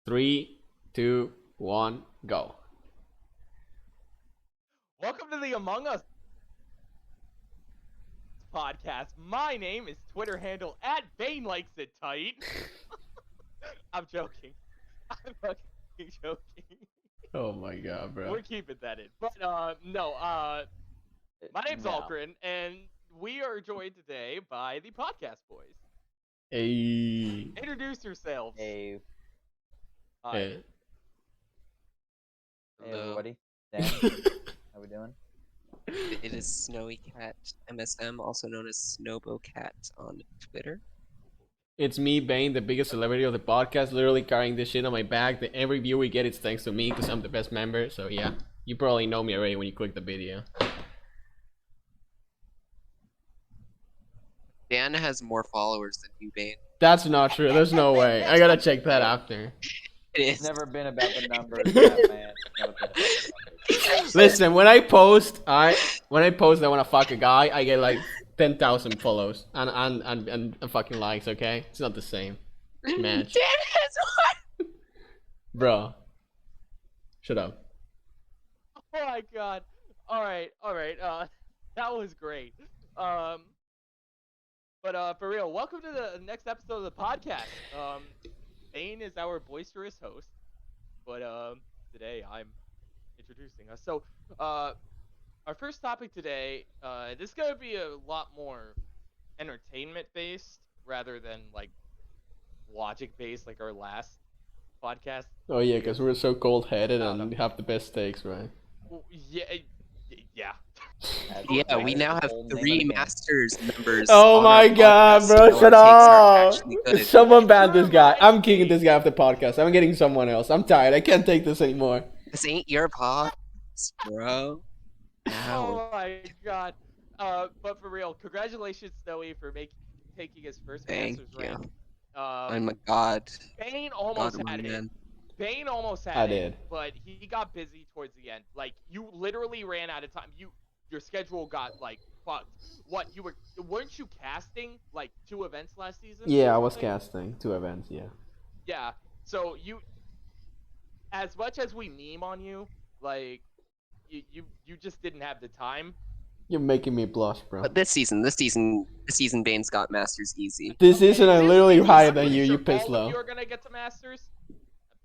Three, two, one, go. Welcome to the Among Us podcast. My name is Twitter handle at Bane likes it tight. I'm joking. I'm fucking joking. Oh my god, bro. We're keeping that in. But no, my name's No. Ahlkrin, and we are joined today by the podcast boys. Hey. Introduce yourselves. Hey, Hi. Hey. hey everybody. Dan, how we doing? It is Snowycatmsm, also known as Snowycat on Twitter. It's me, Bane, the biggest celebrity of the podcast, literally carrying this shit on my back. Every view we get, it's thanks to me because I'm the best member. So yeah, you probably know me already when you click the video. Dan has more followers than you, Bane. That's not true. There's no way. I gotta check that after. It It's is. never been about the numbers, yeah, man. It's never been about the numbers. Listen, when I post that I wanna fuck a guy, I get like 10,000 follows and fucking likes. Okay, it's not the same. Match. Dan has one. Bro. Shut up. Oh my god. All right. That was great. But for real, welcome to the next episode of the podcast. Bane is our boisterous host, but today I'm introducing us. So, our first topic today, this is gonna be a lot more entertainment based rather than like logic based, like our last podcast. Oh yeah, because we're so cold-headed No, and no. have the best takes, right? Yeah, yeah. Yeah, we now have Whole name of the 3 game. Masters members. Oh on my our god, podcast, bro, so our shut takes are up! actually good. Someone ban this guy. I'm kicking this guy off the podcast. I'm getting someone else. I'm tired. I can't take this anymore. This ain't your pod, bro. Ow. Oh my god. But for real, congratulations, Snowy, for taking his first Thank Masters you. rank. Oh my god. Bane God, almost my had it. man. Bane almost I had did. it, but he got busy towards the end. Like you literally ran out of time. Your schedule got like fucked. Weren't you casting like 2 events last season? Yeah, or I was something? casting 2 events, yeah. Yeah. So as much as we meme on you, like you just didn't have the time. You're making me blush, bro. But this season, Bane's got Masters easy. This season I'm This literally season, higher I'm than pretty you. sure You piss all low. of you are gonna get to Masters.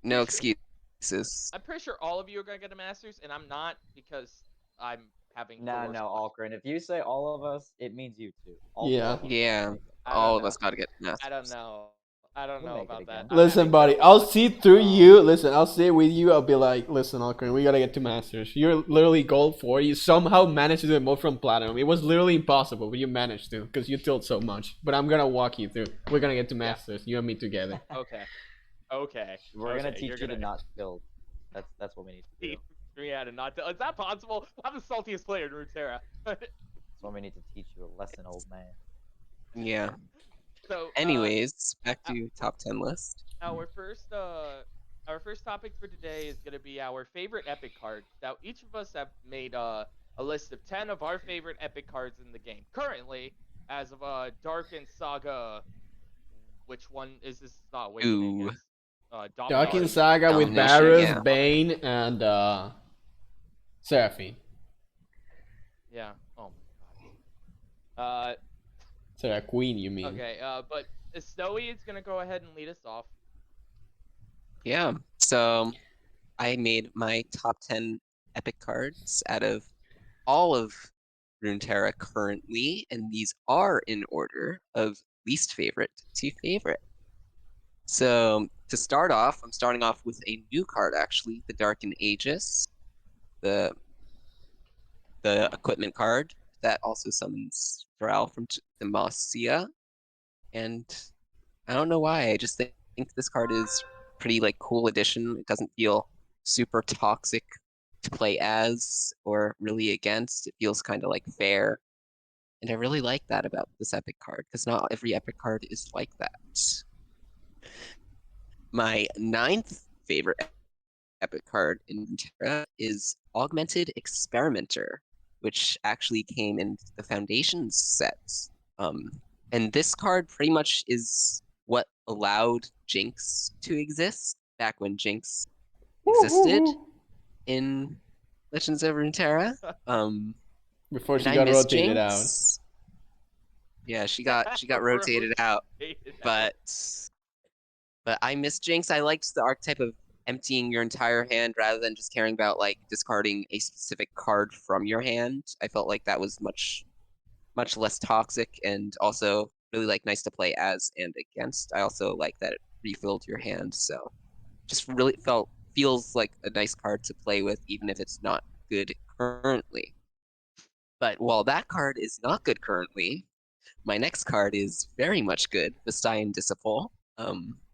No Pretty excuses. I'm pretty sure all of you are gonna get to Masters, and I'm not because I'm having. No, coerced Ahlkrin. If you say all of us, it means you too. All Yeah. 4 of us. Yeah, I don't all of know. us gotta get Masters. I don't know. I don't We'll know make it about that. again. I'm Listen, having buddy, trouble I'll with, see through you. Listen, I'll sit with you. I'll be like, listen, Ahlkrin, we gotta get to Masters. You're literally gold 4. You somehow managed to do it more from Platinum. It was literally impossible, but you managed to because you tilt so much. But I'm gonna walk you through. We're gonna get to Masters. You and me together. Okay. Okay. We're gonna okay, teach you're you to gonna not build. That's what we need to do. teach me how to not. Is that possible? I'm the saltiest player in Runeterra. That's what we need to teach you a lesson, old man. Yeah. So. Anyways, back to top 10 list. Our first topic for today is gonna be our favorite epic cards. Now, each of us have made a list of 10 of our favorite epic cards in the game. Currently, as of Dark and Saga, which one is this? Not Awakening. Ooh. It's, Dark Domination. in Saga with Domination, Varus, yeah. Bane, and Seraphine. Yeah. Oh my god. Sorry, Queen, you mean? Okay. But Snowy is gonna go ahead and lead us off. Yeah, so I made my top 10 epic cards out of all of Runeterra currently, and these are in order of least favorite to favorite. So to start off, I'm starting off with a new card actually, the Darken Aegis, the equipment card that also summons Thrall from Demacia. And I don't know why, I just think this card is pretty like cool addition. It doesn't feel super toxic to play as or really against. It feels kind of like fair. And I really like that about this epic card, because not every epic card is like that. My 9th favorite epic card in Runeterra is Augmented Experimenter, which actually came in the Foundations set. And this card pretty much is what allowed Jinx to exist. back when Jinx existed Woo-hoo-hoo. in Legends of Runeterra. Before And she I got miss rotated out. Jinx. Yeah, she got rotated out, but I miss Jinx. I liked the archetype of emptying your entire hand rather than just caring about like discarding a specific card from your hand. I felt like that was much less toxic and also really like nice to play as and against. I also like that it refilled your hand, so just really feels like a nice card to play with even if it's not good currently. But while that card is not good currently, my next card is very much good. Bastian Disciple.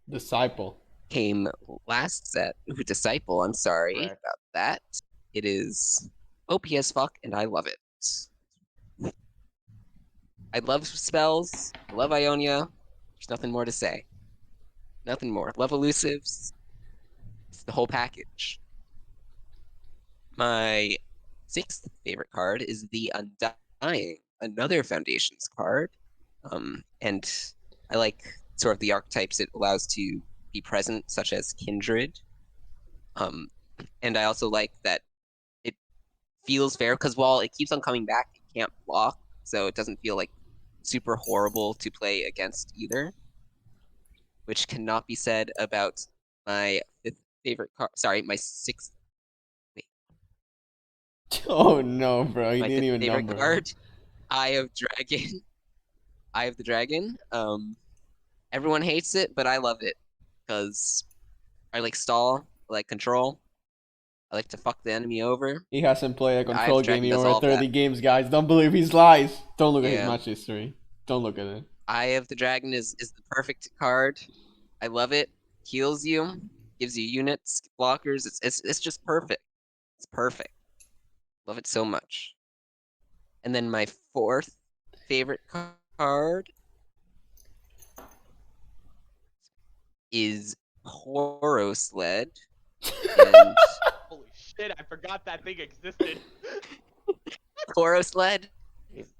Disciple. Came last set. Ooh, Disciple, I'm sorry Correct. about that. It is OP as fuck, and I love it. I love spells. I love Ionia. There's nothing more to say. Nothing more. Love elusives. It's the whole package. My sixth favorite card is the Undying, another Foundations card. And I like sort of the archetypes it allows to be present, such as Kindred. And I also like that it feels fair because while it keeps on coming back, it can't block, so it doesn't feel like super horrible to play against either, which cannot be said about my fifth favorite card. Sorry, my sixth. Wait, Oh no, bro! He my didn't fifth even favorite number. card, Eye of Dragon. Eye of the Dragon. Everyone hates it, but I love it because I like stall, I like control, I like to fuck the enemy over. He hasn't played a And Eye of control the game Dragon in does over all of that. 30 games, guys. Don't believe his lies. Don't look at his Yeah. match history. Don't look at it. Eye of the Dragon is the perfect card. I love it. Heals you, gives you units, blockers. It's just perfect. It's perfect. Love it so much. And then my fourth favorite card is Poro Sled. And Holy shit! I forgot that thing existed. Poro Sled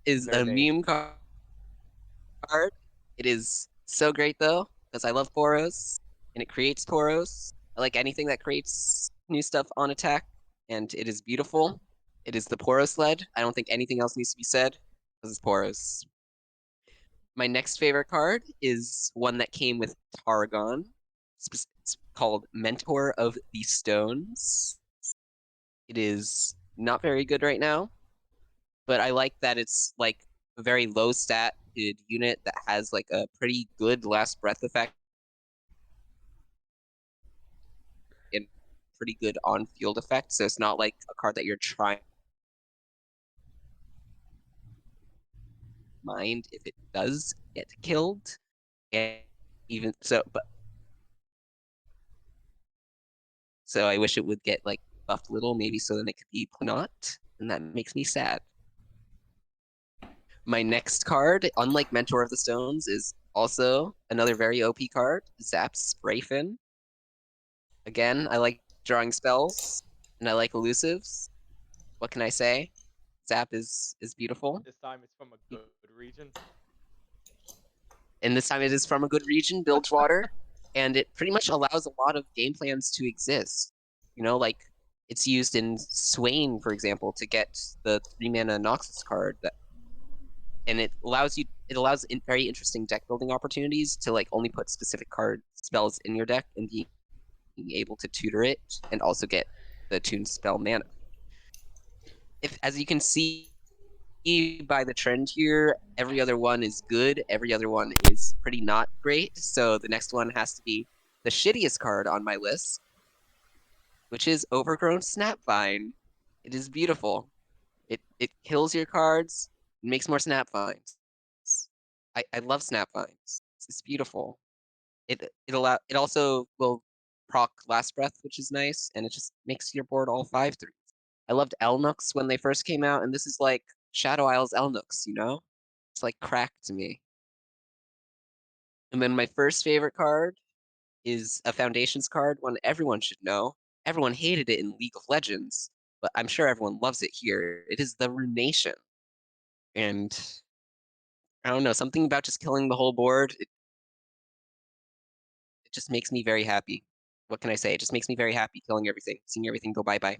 is a Nerd age. meme card. It is so great though, because I love Poros and it creates Poros. I like anything that creates new stuff on attack, and it is beautiful. It is the Poros sled. I don't think anything else needs to be said, because it's Poros. My next favorite card is one that came with Targon. It's called Mentor of the Stones. It is not very good right now, but I like that it's like a very low stat unit that has like a pretty good last breath effect and pretty good on field effect. So it's not like a card that you're trying to mind if it does get killed. And even so, but so I wish it would get like buffed a little, maybe so then it could be not, and that makes me sad. My next card, unlike Mentor of the Stones, is also another very OP card, Zap Sprayfin. Again, I like drawing spells, and I like elusives. What can I say? Zap is beautiful. This time it's from a good region. And this time it is from a good region, Bilgewater, and it pretty much allows a lot of game plans to exist. You know, like it's used in Swain, for example, to get the 3-mana Noxus card that and it allows very interesting deck building opportunities to like only put specific card spells in your deck and being able to tutor it and also get the tune spell mana. If as you can see by the trend here, every other one is good, every other one is pretty not great. So the next one has to be the shittiest card on my list, which is Overgrown Snapvine. It is beautiful. It kills your cards, makes more Snapvines. I love Snapvines. It's beautiful. It also will proc Last Breath, which is nice, and it just makes your board all 5/3. I loved Elnux when they first came out, and this is like Shadow Isles Elnux, you know? It's like crack to me. And then my first favorite card is a Foundations card, one everyone should know. Everyone hated it in League of Legends, but I'm sure everyone loves it here. It is the Runation. And I don't know, something about just killing the whole board, it just makes me very happy. what can I say? It just makes me very happy killing everything, seeing everything go bye-bye.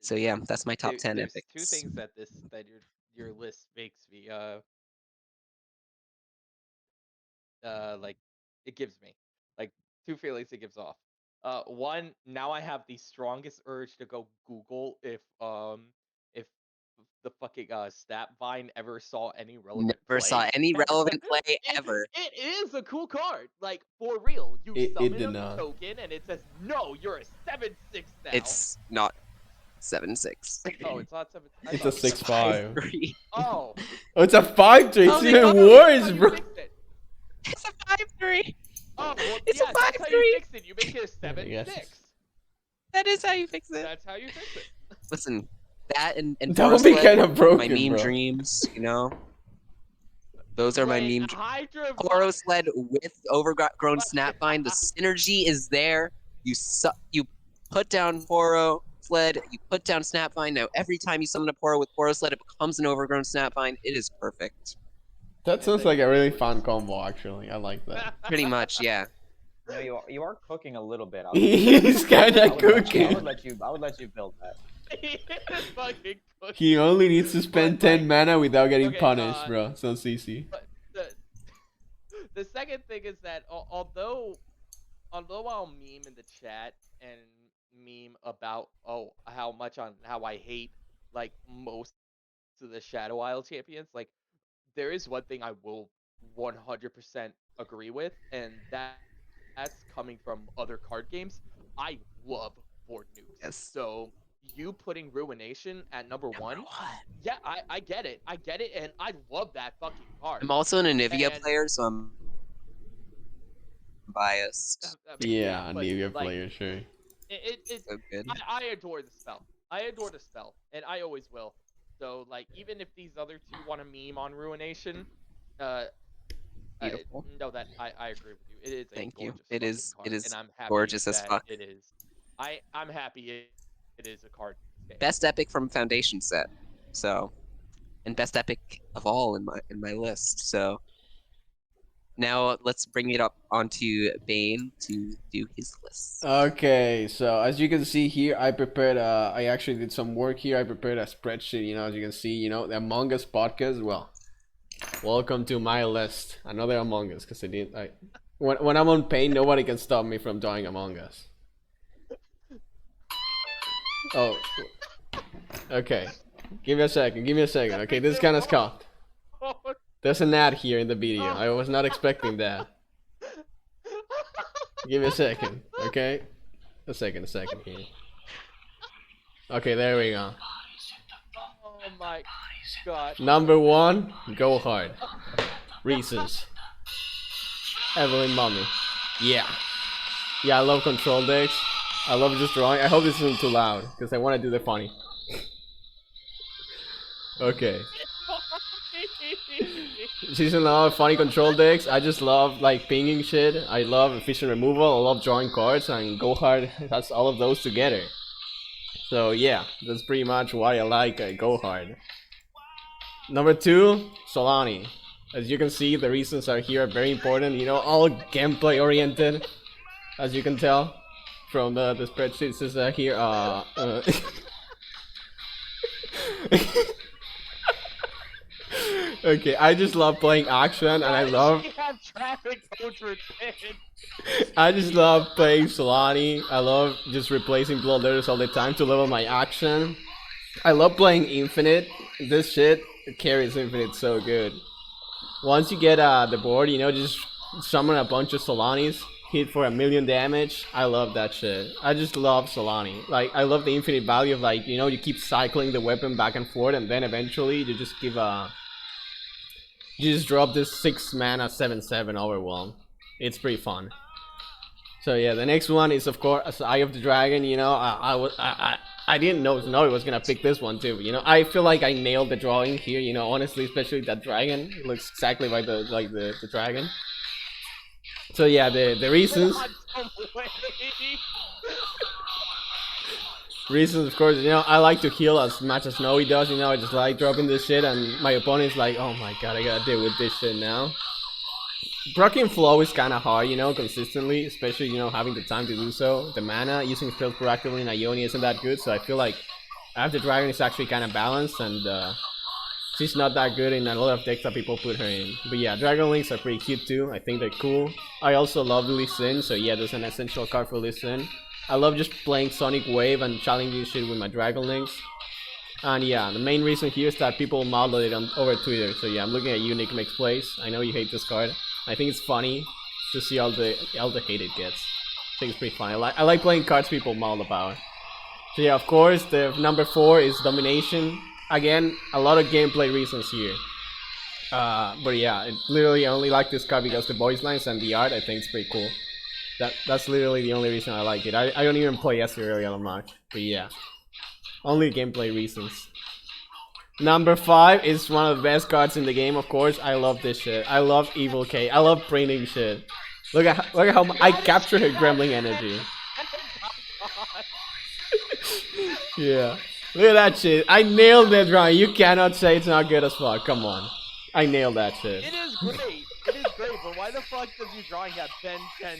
So yeah, that's my top 10 There's epics. two things that your list makes me like it gives me like two feelings it gives off. One, now I have the strongest urge to go Google if the fucking Snapvine ever saw any relevant Never play. saw any relevant play it, ever. it is a cool card, like for real. You It summon did a not. token and it says no, you're a 7/6 now. It's not 7/6. Oh, it's not 7. I It's thought a it was 6/5. 5/3. Oh, Oh, it's a 5/3. Oh, It's they even got it. worse, that's how bro. you fix it. It's a 5/3. Oh, well, It's a yeah, that's how you 5/3. fix it. You make it a 7/6. Yes. That is how you fix it. That's how you fix it. Listen, that and That Forest would be Sled, kind of my broken, meme bro. dreams, you know? Those are my Wait, meme dreams. Hydra. Poro Sled with overgrown Snapvine, the synergy is there. You put down Poro Sled, you put down Snapvine. Now every time you summon a Poro with Poro Sled, it becomes an overgrown Snapvine. It is perfect. That sounds like a really fun combo, actually. I like that. Pretty much, yeah. No, you are cooking a little bit. He's kind I of would let you- I cooking. would let you build that. He is fucking cooking. He only needs to spend But, 10 mana without getting okay, punished, bro. So CC. But the second thing is that although I'll meme in the chat and meme about how I hate like most of the Shadow Isle champions, like there is one thing I will 100% agree with, and that's coming from other card games. I love board nukes. Yes. So you putting Ruination at number one, yeah, I get it, and I love that fucking card. I'm also an Anivia And- player, so I'm biased. Yeah, but, Nivea like, player, sure. It So good. I adore the spell. I adore the spell, and I always will. So like, even if these other two want to meme on Ruination, Beautiful. no, that I agree with you. It is a Thank you. gorgeous It is- fucking it card, is and I'm happy gorgeous as that fuck. It is. I'm happy it is a card. Best epic from Foundation set. So, and best epic of all in my list. So, now let's bring it up onto Bane to do his list. Okay, so as you can see here, I prepared, I actually did some work here. I prepared a spreadsheet, as you can see, the Among Us podcast. Well, welcome to my list. Another Among Us, because when I'm on pain, nobody can stop me from doing Among Us. Oh, okay. Give me a second, Okay, this is kind of scuffed. There's an ad here in the video. I was not expecting that. Give me a second, okay? A second here. Okay, there we go. Oh my god. Number 1, go hard. Reese's. Evelyn Mommy. Yeah. Yeah, I love control decks. I love just drawing. I hope this isn't too loud, because I want to do the funny. Okay. Season of funny control decks. I just love like pinging shit. I love efficient removal. I love drawing cards, and go hard has all of those together. So yeah, that's pretty much why I like go hard. Number 2, Solani. As you can see, the reasons are here very important. All gameplay oriented, as you can tell from the spreadsheet. This is here. Okay, I just love playing action, and I love. have traffic codes written. I just love playing Solani. I love just replacing blood letters all the time to level my action. I love playing Infinite. This shit carries Infinite so good. Once you get the board, just summon a bunch of Solanis, hit for 1,000,000 damage. I love that shit. I just love Solani. Like, I love the infinite value of, like, you keep cycling the weapon back and forth, and then eventually you just give a... You just drop this 6 mana 7/7 overwhelm. It's pretty fun. So yeah, the next one is of course Eye of the Dragon. I didn't know Snowy was gonna pick this one too. I feel like I nailed the drawing here. Honestly, especially that dragon. It looks exactly like the dragon. So yeah, the reasons. Reasons, of course, I like to heal as much as Snowy does, I just like dropping this shit, and my opponent's like, oh my god, I gotta deal with this shit now. Proccing flow is kind of hard, consistently, especially, having the time to do so. The mana, using spells proactively in Ione isn't that good, so I feel like after Dragon is actually kind of balanced, and she's not that good in a lot of decks that people put her in. But yeah, Dragon Links are pretty cute too. I think they're cool. I also love Lee Sin, so yeah, there's an essential card for Lee Sin. I love just playing Sonic Wave and challenging shit with my Dragon Links. And yeah, the main reason here is that people modeled it over Twitter. So yeah, I'm looking at Unique Makes Plays. I know you hate this card. I think it's funny to see all the hate it gets. I think it's pretty funny. I like playing cards people model about. So yeah, of course, the number 4 is Domination. Again, a lot of gameplay reasons here. But yeah, I literally only like this card because the voice lines and the art, I think it's pretty cool. That's literally the only reason I like it. I don't even play SC really that much. But yeah, only gameplay reasons. Number 5 is one of the best cards in the game, of course. I love this shit. I love Evil K. I love braining shit. Look at how I captured her Gremlin energy. Yeah. Look at that shit. I nailed that drawing. You cannot say it's not good as fuck. Come on. I nailed that shit. It is great. It is great, but why the fuck does your drawing have Ben 10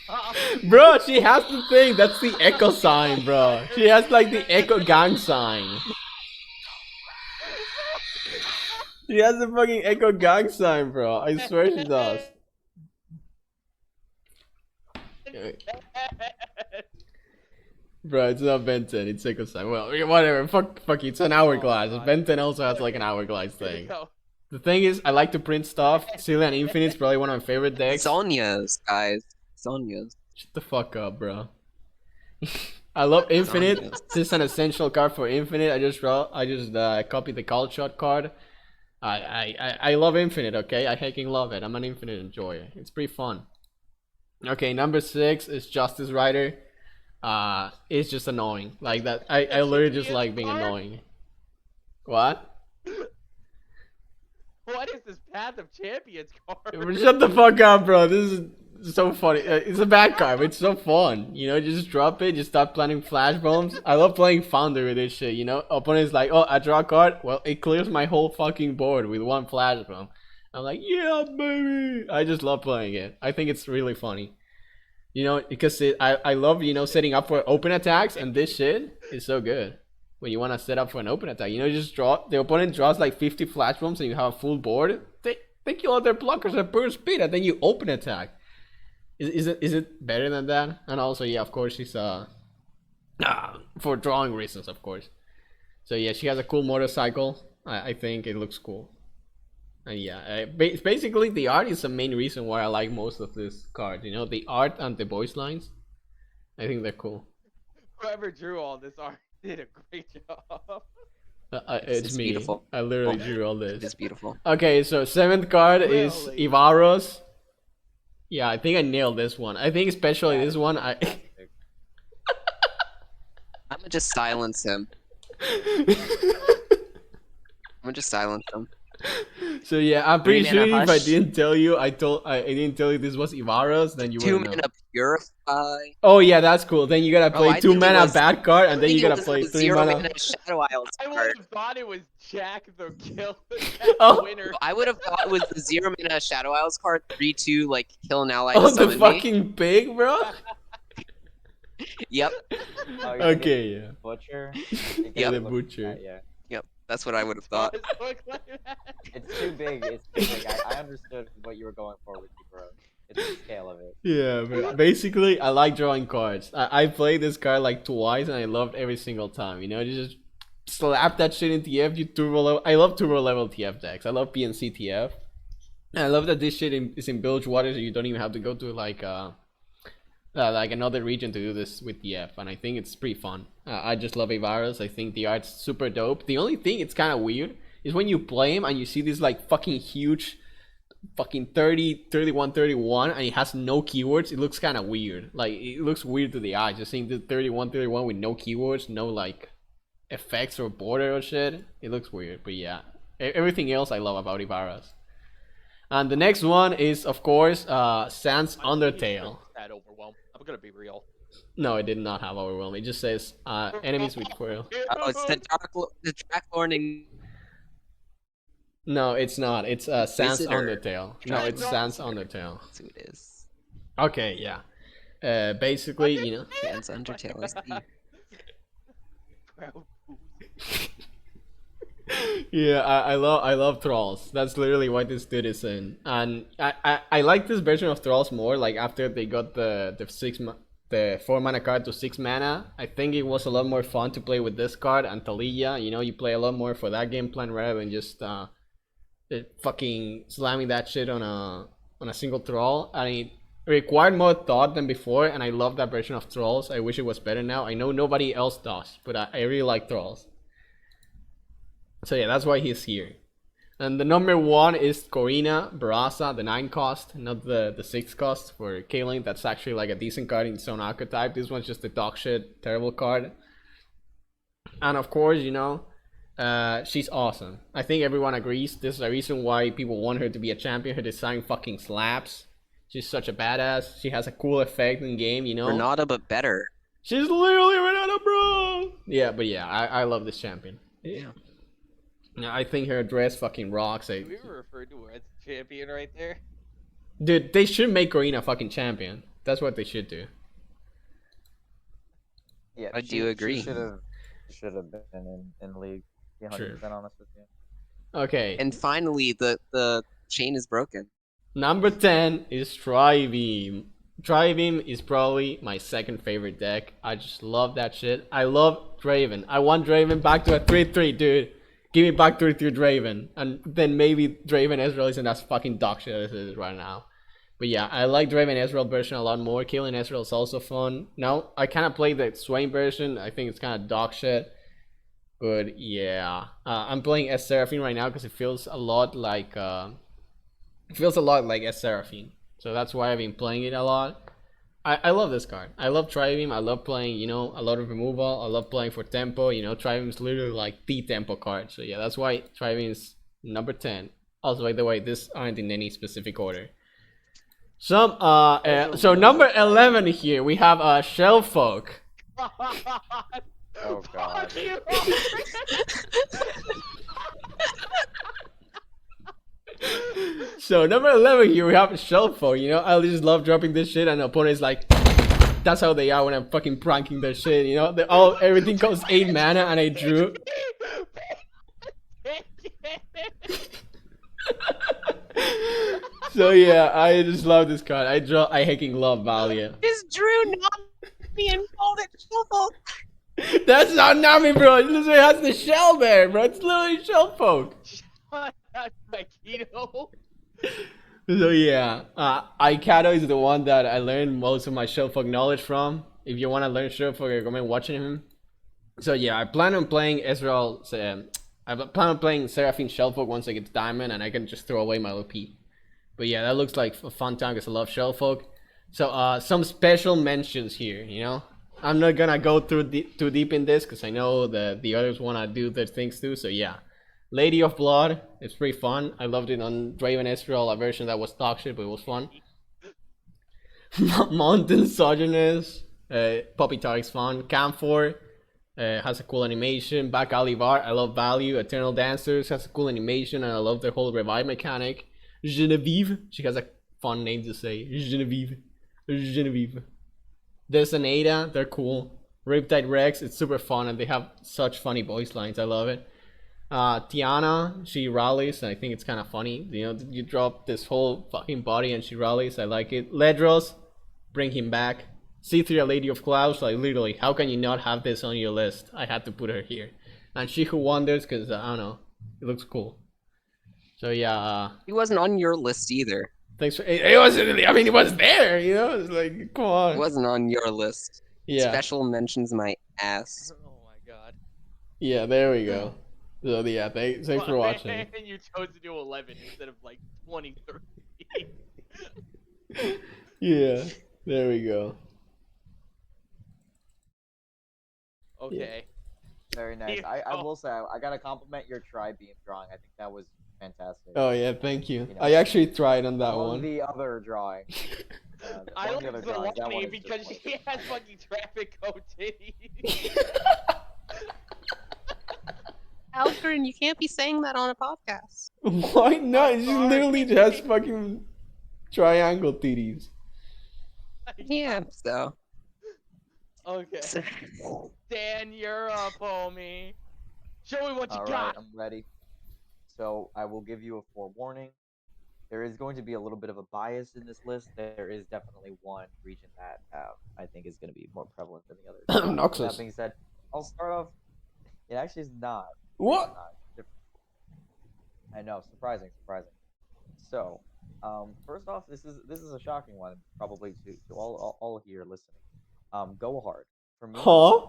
off? Bro, she has the thing. That's the echo sign, bro. She has like the echo gang sign. She has the fucking echo gang sign, bro. I swear she does. Bro, it's not Ben 10, it's echo sign. Well, whatever. Fuck it. It's an hourglass. Ben 10 also has like an hourglass thing. The thing is, I like to print stuff. Cillian Infinite's probably one of my favorite decks. Sonya's, guys. Sonya's. Shut the fuck up, bro. I love Infinite. This is an essential card for Infinite. I just copied the Call Shot card. I love Infinite, okay? I fucking love it. I'm an Infinite enjoyer. It's pretty fun. Okay, number 6 is Justice Rider. It's just annoying. Like that. I literally just like being annoying. What? What is this Path of Champions card? Shut the fuck up, bro. This is so funny. It's a bad card, but it's so fun. You just drop it, just start planning flash bombs. I love playing Founder with this shit, Opponent's like, oh, I draw a card. Well, it clears my whole fucking board with one flash bomb. I'm like, yeah, baby. I just love playing it. I think it's really funny. Because I love, setting up for open attacks, and this shit is so good. When you want to set up for an open attack, just the opponent draws like 50 flash bombs and you have a full board. They kill all their blockers at burst speed, and then you open attack. Is it better than that? And also, yeah, of course, she's for drawing reasons, of course. So yeah, she has a cool motorcycle. I think it looks cool. And yeah, basically the art is the main reason why I like most of this card. The art and the voice lines. I think they're cool. Whoever drew all this art did a great job. It's me. Beautiful. I literally drew all this. It's beautiful. Okay, so 7th card is Really? Ivaros. Yeah, I think I nailed this one. I think especially this one. I'm gonna just silence him. So yeah, I'm pretty Three sure mana if I hush. didn't tell you, I didn't tell you this was Ivaros, then you 2 wouldn't know. mana purify. Oh yeah, that's cool. Then you gotta play I 2 think it mana was- bad card, and then you I think gotta it play was 3 0 mana. Shadow Isles I would card. have thought it was Jack the Kill Oh. winner. I would have thought it was the 0 mana Shadow Isles card, 3/2, like kill an ally. Oh, to the summon me. fucking pig, bro. Yep, Oh, you Okay, yeah. get Butcher. Yeah, the butcher. Yeah. yep. That's what I would have thought. Does look like that. It's too big. It's too big. I understood what you were going for with you, bro. It's the scale of it. Yeah, but basically, I like drawing cards. I played this card like twice, and I loved every single time. You just slap that shit in TF. You turbo level. I love turbo level TF decks. I love PNC TF. And I love that this shit is in bilge water, so you don't even have to go to like another region to do this with TF. And I think it's pretty fun. I just love Ivaros. I think the art's super dope. The only thing it's kind of weird is when you play him and you see this like fucking huge fucking 30 31 31 and it has no keywords. It looks kind of weird. Like it looks weird to the eye just seeing the 31 31 with no keywords, no like effects or border or shit. It looks weird, but yeah, everything else I love about Ivaros. And the next one is of course Sans Undertale. That overwhelm. I'm gonna be real. No, it did not have overwhelm. It just says enemies with foil. Oh, it's the Drac Lorning. No, it's not. It's Sans Visitor. Undertale. No, it's Sans Undertale. That's who it is. Okay, yeah. Basically, you know. Sans Undertale is the Bro, Yeah, I love Thralls. That's literally what this dude is in, and I like this version of Thralls more. Like after they got the 4 mana card to 6 mana, I think it was a lot more fun to play with this card and Talia. You know, you play a lot more for that game plan rather than just fucking slamming that shit on a single Thrall. And it required more thought than before, and I love that version of Thralls. I wish it was better now. I know nobody else does, but I really like Thralls. So yeah, that's why he's here. And the number 1 is Corina Barasa, the 9 cost, not the 6 cost for Kaling. That's actually like a decent card in its own archetype. This one's just a dog shit, terrible card. And of course, you know, she's awesome. I think everyone agrees. This is the reason why people want her to be a champion. Her design fucking slaps. She's such a badass. She has a cool effect in game, you know. Renata, but better. She's literally Renata, bro. Yeah, but yeah, I love this champion. Yeah. Yeah, I think her dress fucking rocks. we were referred to her as champion right there. Dude, they should make Corina fucking champion. That's what they should do. Yeah, I do agree. Should have been in league. To be 100% honest with you. Okay. And finally, the chain is broken. Number 10 is Tribeam. Tribeam is probably my second favorite deck. I just love that shit. I love Draven. I want Draven back to a 3-3, dude. Give me back 3-3 Draven. And then maybe Draven Ezreal isn't as fucking dog shit as it is right now. But yeah, I like Draven Ezreal version a lot more. Killing Ezreal is also fun. Now, I kind of play the Swain version. I think it's kind of dog shit. But yeah, I'm playing S Seraphine right now because it feels a lot like S Seraphine. So that's why I've been playing it a lot. I love this card. I love Tribeam. I love playing, you know, a lot of removal. I love playing for tempo. You know, Tribeam is literally like the tempo card. So yeah, that's why Tribeam is number 10. Also, by the way, these aren't in any specific order. So number 11 here we have Shellfolk. Oh god. Fuck you. So number 11 here we have Shellfolk. You know, I just love dropping this shit and the opponent's like, that's how they are when I'm fucking pranking their shit, you know? Everything costs 8 mana and I drew. So yeah, I just love this card. I hecking love Valia. Is Drew not being called at Shellfolk? That's not Nami, bro. It literally has the shell there, bro. It's literally Shellfolk. Keto. So yeah, Aikato is the one that I learned most of my Shellfolk knowledge from. If you want to learn Shellfolk, I recommend watching him. So yeah, I plan on playing Ezreal. I plan on playing Seraphine Shellfolk once I get to Diamond, and I can just throw away my OP. But yeah, that looks like a fun time because I love Shellfolk. So some special mentions here, you know. I'm not gonna go too deep in this because I know the others wanna do their things too. So yeah. Lady of Blood, it's pretty fun. I loved it on Draven Ezreal, a version that was dog shit, but it was fun. Mountain Sojourners, Poppy Tarik's fun. Camphor has a cool animation. Back Alivar, I love Value. Eternal Dancers has a cool animation, and I love the whole revive mechanic. Genevieve, she has a fun name to say. Genevieve. There's an Ada, they're cool. Riptide Rex, it's super fun, and they have such funny voice lines. I love it. Tiana, she rallies, and I think it's kind of funny. You know, you drop this whole fucking body and she rallies. I like it. Ledros, bring him back. C3, a Lady of Clouds, like literally, how can you not have this on your list? I had to put her here. And She Who Wonders, because I don't know, it looks cool. So yeah, He wasn't on your list either. thanks for it wasn't really, I mean, it was there, you know. It's like, come on. It wasn't on your list. Yeah, Special mentions my ass. Oh my god. yeah, there we go. So yeah, thanks for watching. And you chose to do 11 instead of like 23. Yeah, there we go. Okay. Very nice. I will say I gotta compliment your tri-beam drawing. I think that was fantastic. Oh yeah, thank you. You know, I actually tried on that Among one. the other drawing. I among like the other drawings, that one Zelani is because just she has fucking traffic code titties. Ahlkrin, you can't be saying that on a podcast. Why not? I'm She sorry. literally has fucking triangle titties. Yeah, so. Okay. so Dan, you're up, homie. Show me what you All right, got. I'm ready. So I will give you a forewarning. There is going to be a little bit of a bias in this list. There is definitely one region that I think is going to be more prevalent than the others. But with that Noxus. being said, I'll start off. It actually is not. Believe it or What? not. I know, surprising, surprising. So, first off, this is a shocking one, probably to all here listening. Go hard. For me, Huh?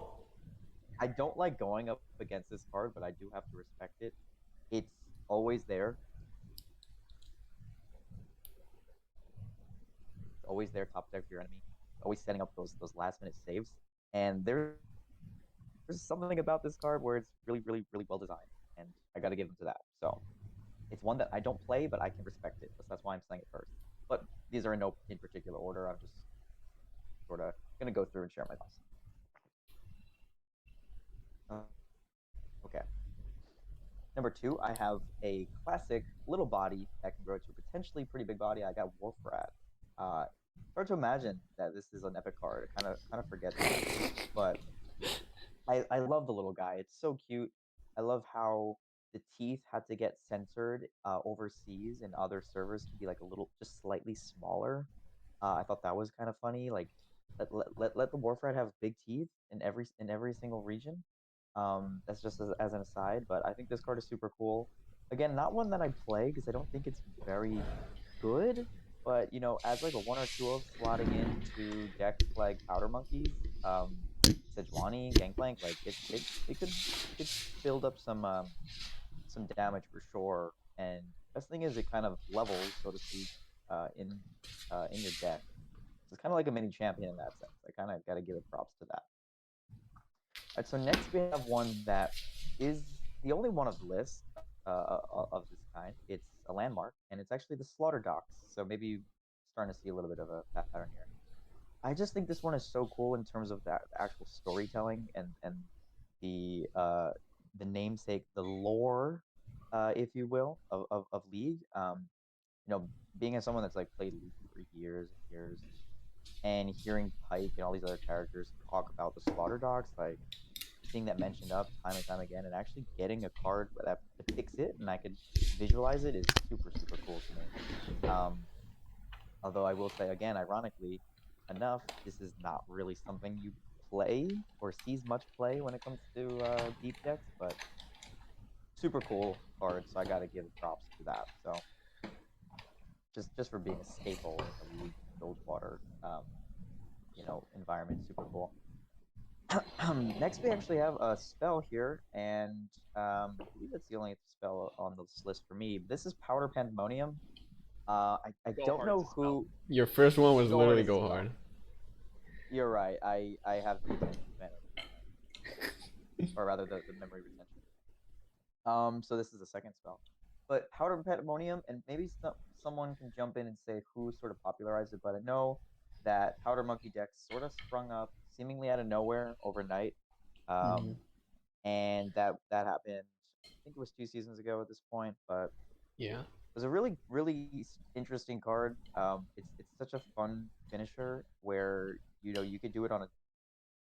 I don't like going up against this card, but I do have to respect it. It's always there. It's always there, top deck for your enemy. Always setting up those last minute saves. And there's something about this card where it's really, really, really well designed, and I got to give them to that. So it's one that I don't play, but I can respect it. So that's why I'm saying it first. But these are in no in particular order. I'm just sort of gonna go through and share my thoughts. Okay. Number two, I have a classic little body that can grow to a potentially pretty big body. I got Wolfrat. Hard to imagine that this is an epic card. Kind of forget that, but I love the little guy. It's so cute. I love how the teeth had to get censored overseas, and other servers to be like a little, just slightly smaller. I thought that was kind of funny. Like, let the Warfrat have big teeth in every single region. That's just as an aside, but I think this card is super cool. Again, not one that I play because I don't think it's very good. But as like a one or two of slotting into decks like Powder Monkeys, um, Sejuani, Gangplank, like it could build up some damage for sure. And best thing is it kind of levels, so to speak, in your deck. So it's kind of like a mini champion in that sense. I kind of got to give it props to that. All right, so next we have one that is the only one of the list of this kind. It's a landmark, and it's actually the Slaughter Docks. So maybe you're starting to see a little bit of a pattern here. I just think this one is so cool in terms of that actual storytelling and the uh the namesake, the lore, if you will, of League. Being as someone that's like played League for years and years, and hearing Pike and all these other characters talk about the Slaughter Dogs, like seeing that mentioned up time and time again, and actually getting a card that depicts it and I could visualize it is super super cool to me. Although I will say again, ironically enough, this is not really something you play or sees much play when it comes to deep decks, but super cool card, so I got to give props to that. So just for being a staple in the League Goldwater, environment, super cool. Next, we actually have a spell here, and I believe that's the only spell on this list for me. This is Powder Pandemonium. I Go don't hard is know a spell. who. Your first one was Go hard literally is a go spell. hard. You're right. I have the attention span or rather the memory retention. So this is the second spell, but Powder Pandemonium, and maybe someone can jump in and say who sort of popularized it. But I know that Powder Monkey decks sort of sprung up seemingly out of nowhere overnight, Mhm. um, and that happened. I think it was 2 seasons ago at this point, but Yeah. it was a really really interesting card. It's such a fun finisher where you could do it on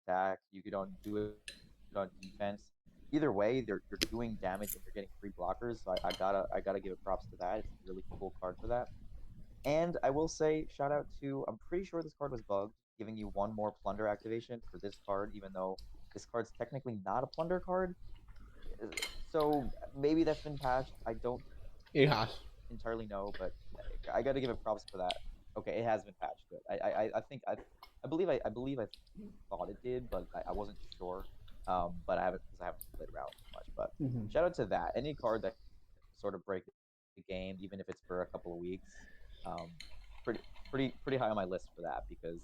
attack, you could do it on defense. Either way, you're doing damage and you're getting free blockers. So I gotta give it props to that. It's a really cool card for that. And I will say, shout out to, I'm pretty sure this card was bugged, giving you one more plunder activation for this card, even though this card's technically not a plunder card. Uh, So maybe that's been patched. I don't It has. entirely know, but I got to give it props for that. Okay, it has been patched. Good. I think I believe I thought it did, but I wasn't sure. But I haven't because I haven't played around with it much. But Mhm. shout out to that. Any card that sort of break the game, even if it's for a couple of weeks, um, pretty high on my list for that because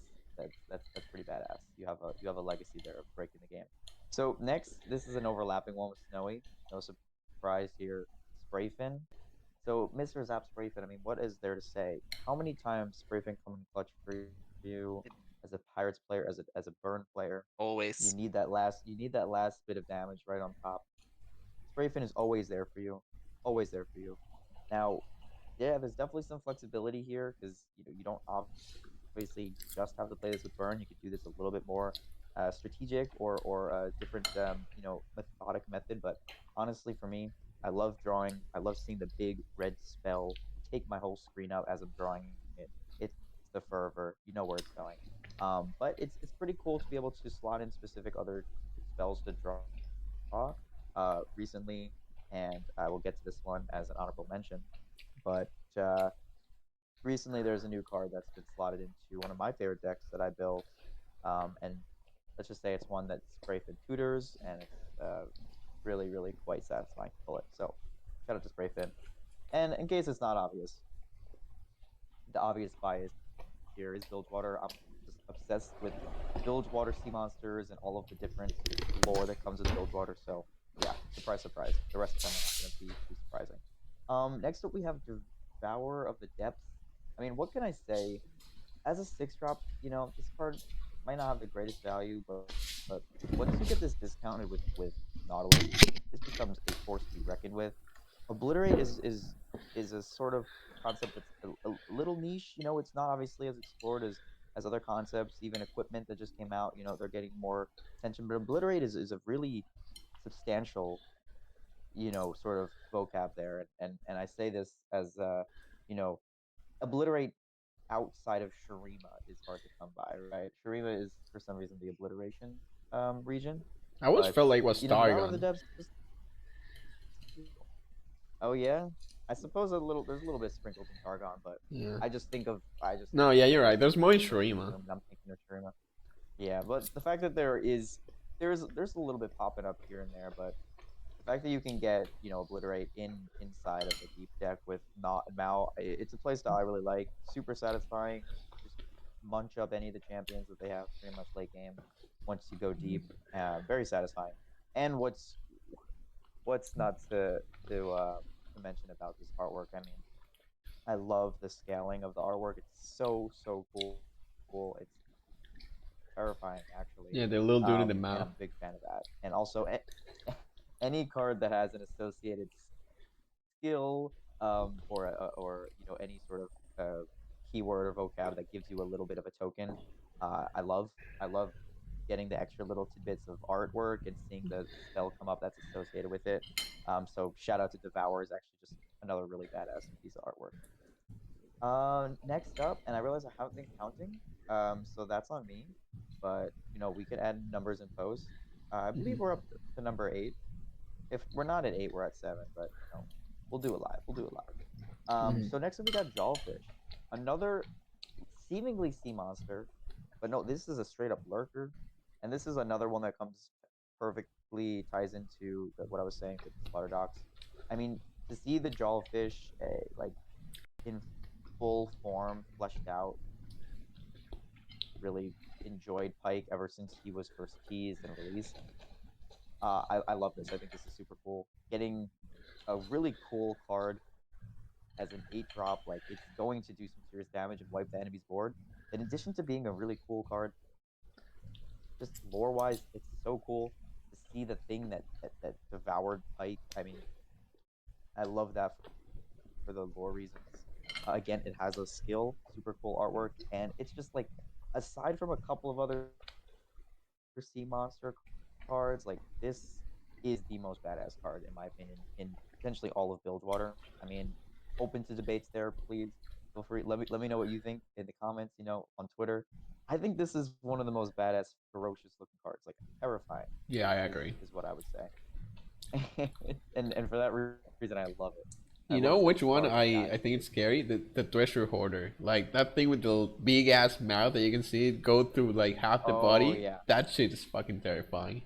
that's pretty badass. You have a legacy there of breaking the game. So next, this is an overlapping one with Snowy. No surprise here. Sprayfin. So, Mr. Zap Sprayfin, I mean, what is there to say? How many times Sprayfin come in clutch for you as a Pirates player, as a Burn player? You always. need that last bit of damage right on top. Sprayfin is always there for you, always there for you. Now, yeah, there's definitely some flexibility here because you don't obviously just have to play this with burn. You could do this a little bit more strategic or a different methodic method. But honestly, for me, I love drawing. I love seeing the big red spell take my whole screen up as I'm drawing it. It's the fervor. You know where it's going. But it's pretty cool to be able to slot in specific other spells to draw recently, and I will get to this one as an honorable mention. But uh, recently there's a new card that's been slotted into one of my favorite decks that I built. And let's just say it's one that Sprayfin tutors, and it's really quite satisfying to pull it. So shout out to Sprayfin. And in case it's not obvious, the obvious bias here is Bilgewater. I'm just obsessed with Bilgewater sea monsters and all of the different lore that comes with Bilgewater. So yeah, surprise, surprise. The rest of them are not going to be too surprising. Next up we have Devour of the Depths. I mean, what can I say? As a 6 drop, this card might not have the greatest value, but once you get this discounted with Nautilus, this becomes a force to be reckoned with. Obliterate is a sort of concept that's a little niche. It's not obviously as explored as other concepts, even equipment that just came out. They're getting more attention. But Obliterate is a really substantial, sort of vocab there. And I say this as you know, Obliterate outside of Shurima is hard to come by, right? Shurima is for some reason the obliteration region, I always but felt like it was Devour of the Stargon. Depths just oh yeah. I suppose there's a little bit sprinkled in Targon, but Yeah. I just think No, yeah, of you're right. There's more in Shurima. Shurima. I'm thinking of Shurima. Yeah, but the fact that there's a little bit popping up here and there, but the fact that you can get obliterate inside of a deep deck with not and Mao, it's a playstyle I really like. Super satisfying. Just munch up any of the champions that they have pretty much late game. Once you go deep, very satisfying. And what's not to mention about this artwork? I mean, I love the scaling of the artwork. It's so cool. It's terrifying actually. Yeah, the little dude in the And I'm a mouth. big fan of that. And also any card that has an associated skill or any sort of keyword or vocab that gives you a little bit of a token. I love getting the extra little tidbits of artwork and seeing the spell come up that's associated with it. So shout out to Devour is actually just another really badass piece of artwork. Next up, and I realize I haven't been counting, so that's on me. But we could add numbers in post. I believe we're up to number 8. If we're not at 8, we're at 7. But we'll do it live. We'll do it live. So next up we got Jawfish, another seemingly sea monster, but no, this is a straight up lurker, and this is another one that comes perfectly ties into what I was saying with the Slaughter Docks. I mean, to see the Jawfish like in full form, fleshed out. Really enjoyed Pike ever since he was first teased and released. I love this. I think this is super cool. Getting a really cool card as an 8 drop, like it's going to do some serious damage and wipe the enemy's board. In addition to being a really cool card, just lore wise, it's so cool to see the thing that devoured Pike. I mean, I love that for the lore reasons. Again, it has a skill, super cool artwork, and it's just like, aside from a couple of other sea monster cards, like this is the most badass card in my opinion in potentially all of Bilgewater. I mean, open to debates there, please. Feel free. Let me know what you think in the comments. On Twitter. I think this is one of the most badass, ferocious looking cards. Like terrifying Yeah, I is agree. what I would say. And for that reason, I love it. I love You this know which card one with that I think it's scary? The Treasure Hoarder. Like that thing with the big ass mouth that you can see it go through like half the Oh body. yeah, That shit is fucking terrifying.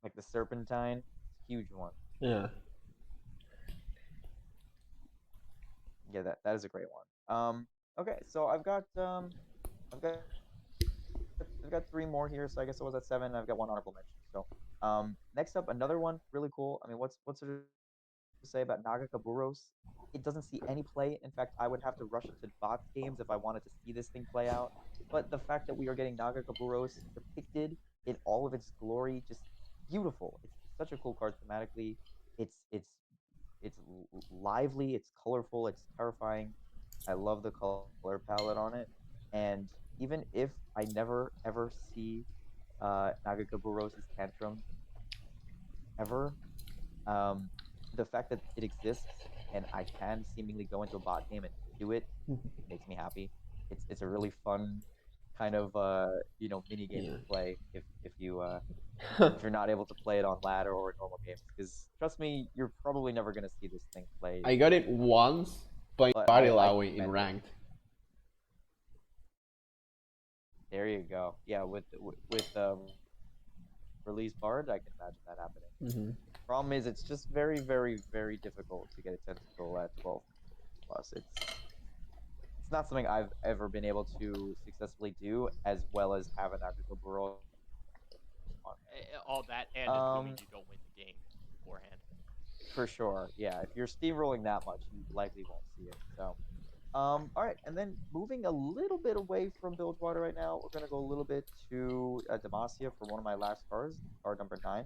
like the serpentine, huge one. Yeah. Yeah, that is a great one. Okay, so I've got 3 more here, so I guess I was at 7. I've got one honorable mention. So, next up, another one really cool. I mean, what's there to say about Nagakaburos? It doesn't see any play. In fact, I would have to rush it to bots games if I wanted to see this thing play out. But the fact that we are getting Nagakaburos depicted in all of its glory, just beautiful. It's such a cool card thematically. It's lively, it's colorful, it's terrifying. I love the color palette on it. And even if I never ever see Nagakaburo's tantrum ever, um, the fact that it exists and I can seemingly go into a bot game and do it makes me happy. It's a really fun kind of mini game Yeah. to play if you're not able to play it on ladder or in normal games. Because trust me, you're probably never gonna see this thing played. I got it once, but in But Body I Lowy in commend it. ranked. There you go. Yeah, with release Bard, I can imagine that happening. Mm-hmm. Problem is, it's just very, very, very difficult to get a tentacle at 12 plus. It's not something I've ever been able to successfully do as well as have an Agrico Burrow on hand. All that, and assuming you don't win the game beforehand. For sure. Yeah, if you're steamrolling that much, you likely won't see it. So, all right, and then moving a little bit away from Bilgewater right now, we're gonna go a little bit to Demacia for one of my last cards, card number 9,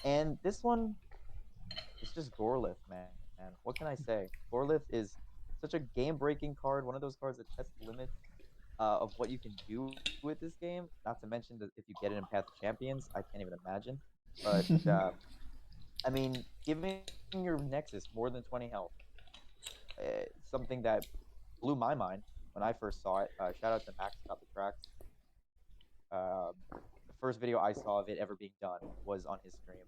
and this one is just Gorlith, man. What can I say? Gorlith is such a game-breaking card, one of those cards that tests the limits of what you can do with this game. Not to mention that if you get it in Path of Champions, I can't even imagine. But I mean, giving your Nexus more than 20 health, something that blew my mind when I first saw it. Shout out to Max Got the Tracks. The first video I saw of it ever being done was on his stream.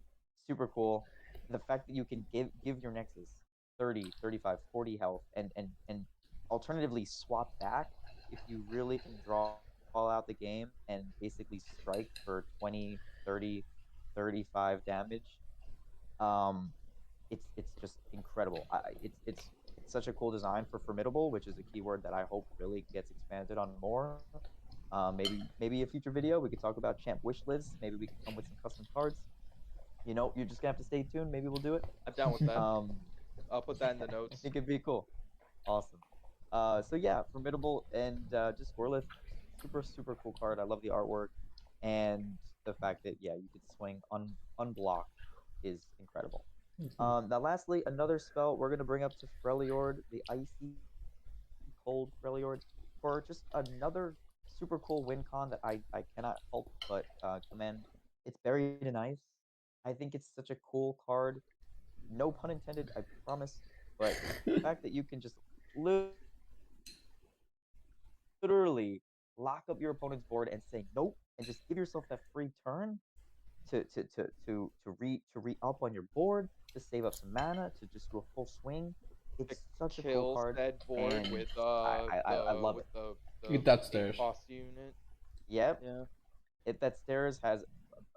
Super cool. The fact that you can give your Nexus 30, 35, 40 health and alternatively swap back if you really can draw out the game and basically strike for 20, 30, 35 damage. It's just incredible. It's such a cool design for formidable, which is a keyword that I hope really gets expanded on more. Maybe a future video we could talk about champ wish lists. Maybe we can come with some custom cards. You know, you're just gonna have to stay tuned. Maybe we'll do it. I'm down with that. Um, I'll put that in the I notes. think it'd be cool. Awesome. So yeah, formidable and just Gorlith, super cool card. I love the artwork and the fact that yeah, you could swing unblocked is incredible. Now lastly, another spell we're gonna bring up to Freljord, the icy cold Freljord, for just another super cool win con that I cannot help but commend. It's buried in ice. I think it's such a cool card. No pun intended, I promise. But the fact that you can just literally lock up your opponent's board and say nope, and just give yourself that free turn to re up on your board, to save up some mana, to just do a full swing. It's such a cool Kill card. said board and with I love it. The With that stairs. boss unit. Yep. Yeah. That stairs has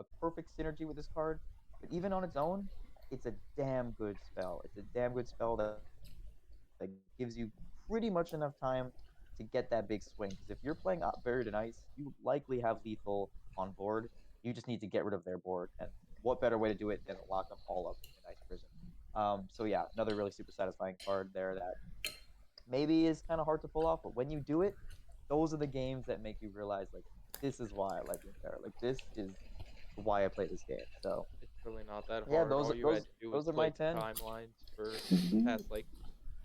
a perfect synergy with this card, but even on its own, it's a damn good spell. It's a damn good spell that gives you pretty much enough time to get that big swing. Because if you're playing Buried in Ice, you likely have lethal on board. You just need to get rid of their board, and what better way to do it than lock them all up in Ice Prison? So yeah, another really super satisfying card there that maybe is kind of hard to pull off, but when you do it, those are the games that make you realize like this is why I like Runeterra. Like this is why I play this game. So It's really not that hard. yeah, those All you had to do was are my split the 10. timelines for the past like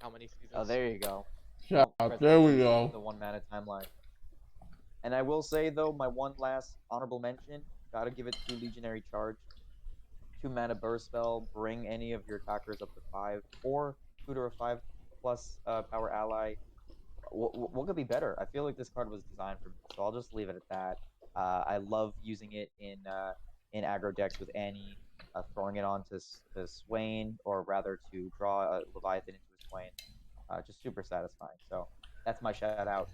how many seasons? Oh, there you go. Shout Oh, out, rest there in we peace, go. The 1 mana timeline. And I will say though, my one last honorable mention, gotta give it to Legionary Charge. 2 mana burst spell, bring any of your attackers up to 5, or tutor a 5 plus power ally. What could be better? I feel like this card was designed for me, so I'll just leave it at that. I love using it in aggro decks with Annie, throwing it on to Swain, or rather to draw a Leviathan into a Swain. Just super satisfying. So that's my shout out.